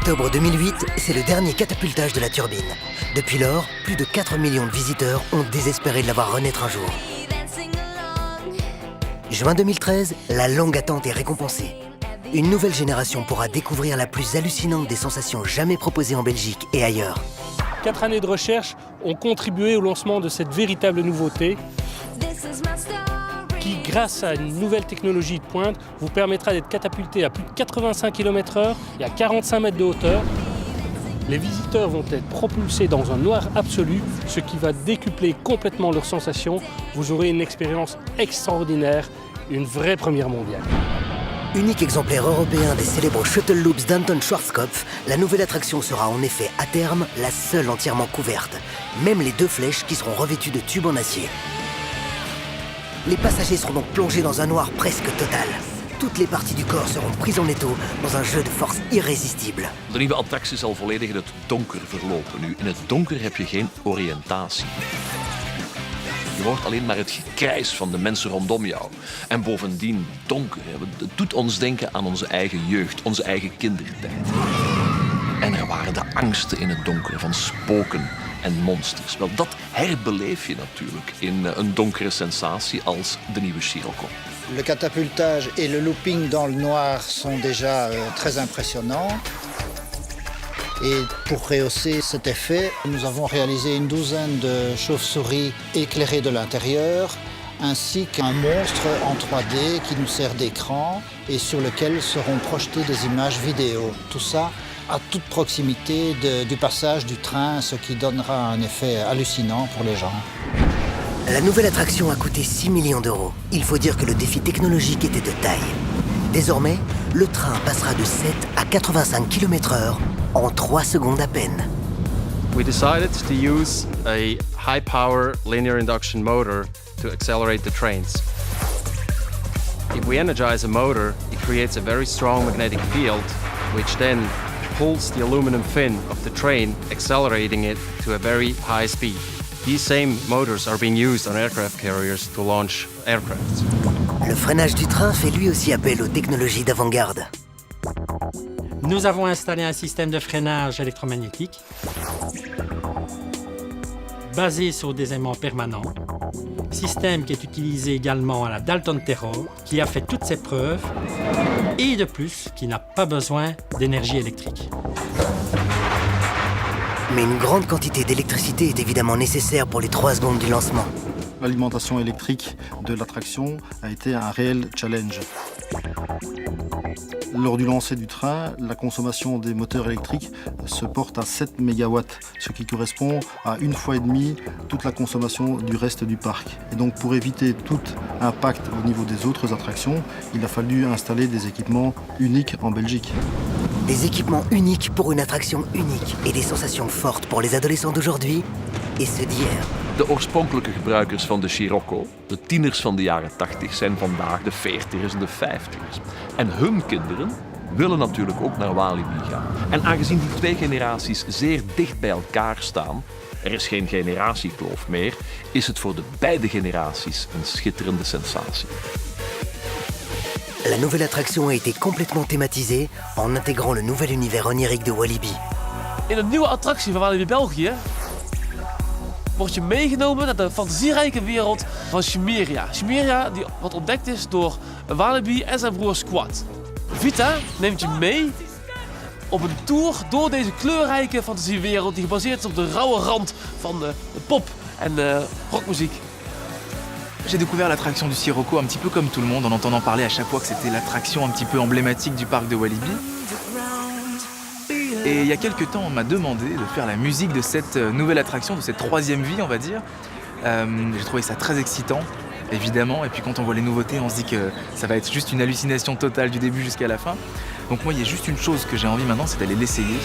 Octobre 2008, c'est le dernier catapultage de la turbine. Depuis lors, plus de 4 millions de visiteurs ont désespéré de la voir renaître un jour. Juin 2013, la longue attente est récompensée. Une nouvelle génération pourra découvrir la plus hallucinante des sensations jamais proposées en Belgique et ailleurs. 4 années de recherche ont contribué au lancement de cette véritable nouveauté qui, grâce à une nouvelle technologie de pointe, vous permettra d'être catapulté à plus de 85 km/h et à 45 mètres de hauteur. Les visiteurs vont être propulsés dans un noir absolu, ce qui va décupler complètement leurs sensations. Vous aurez une expérience extraordinaire, une vraie première mondiale. Unique exemplaire européen des célèbres Shuttle Loops d'Anton Schwarzkopf, la nouvelle attraction sera en effet, à terme, la seule entièrement couverte. Même les 2 flèches qui seront revêtues de tubes en acier. Les passagers seront donc plongés dans un noir presque total. Toutes les parties du corps seront prises en étau dans un jeu de force irrésistible. De nieuwe attractie zal volledig in het donker verlopen. Nu, in het donker heb je geen oriëntatie. Je hoort alleen maar het gekrijs van de mensen rondom jou. En bovendien donker. Het doet ons denken aan onze eigen jeugd, onze eigen kindertijd. En er waren de angsten in het donker van spoken en monsters. Wel, dat herbeleef je natuurlijk in een donkere sensatie als de nieuwe Scirocco. Le catapultage et le looping dans le noir sont déjà très impressionnants. Et pour rehausser cet effet, nous avons réalisé une douzaine de chauves-souris éclairées de l'intérieur, ainsi qu'un monstre en 3D qui nous sert d'écran et sur lequel seront projetées des images vidéo. Tout ça à toute proximité du passage du train, ce qui donnera un effet hallucinant pour les gens. La nouvelle attraction a coûté 6 millions d'euros. Il faut dire que le défi technologique était de taille. Désormais, le train passera de 7 à 85 km/h en 3 secondes à peine. We decided to use a high-power linear induction motor to accelerate the trains. If we energize a motor, it creates a very strong magnetic field, which then pulls the aluminum fin of the train, accelerating it to a very high speed. These same motors are being used on aircraft carriers to launch aircraft. Le freinage du train fait lui aussi appel aux technologies d'avant-garde. Nous avons installé un système de freinage électromagnétique basé sur des aimants permanents, système qui est utilisé également à la Dalton Terror, qui a fait toutes ses preuves, et de plus, qui n'a pas besoin d'énergie électrique. Mais une grande quantité d'électricité est évidemment nécessaire pour les 3 secondes du lancement. L'alimentation électrique de l'attraction a été un réel challenge. Lors du lancer du train, la consommation des moteurs électriques se porte à 7 MW, ce qui correspond à 1,5 fois toute la consommation du reste du parc. Et donc pour éviter tout impact au niveau des autres attractions, il a fallu installer des équipements uniques en Belgique. Des équipements uniques pour une attraction unique et des sensations fortes pour les adolescents d'aujourd'hui et ceux d'hier. De oorspronkelijke gebruikers van de Scirocco, de tieners van de jaren 80, zijn vandaag de 40ers en de 50ers. En hun kinderen willen natuurlijk ook naar Walibi gaan. En aangezien die 2 generaties zeer dicht bij elkaar staan, er is geen generatiekloof meer, is het voor de beide generaties een schitterende sensatie. La nouvelle attraction a été complètement thématisée en intégrant le nouvel univers onirique de Walibi. In een nieuwe attractie van Walibi België word je meegenomen naar de fantasierijke wereld van Chimeria. Chimeria die wat ontdekt is door Walibi en zijn broer Squad. Vita neemt je mee op een tour door deze kleurrijke fantasiewereld die gebaseerd is op de rauwe rand van de pop en rockmuziek. J'ai découvert l'attraction du Scirocco un petit peu comme tout le monde en entendant parler à chaque fois que c'était l'attraction un petit peu emblématique du parc de Walibi. Et il y a quelques temps, on m'a demandé de faire la musique de cette nouvelle attraction, de cette 3e vie, on va dire. J'ai trouvé ça très excitant, évidemment. Et puis quand on voit les nouveautés, on se dit que ça va être juste une hallucination totale du début jusqu'à la fin. Donc moi, il y a juste une chose que j'ai envie maintenant, c'est d'aller l'essayer.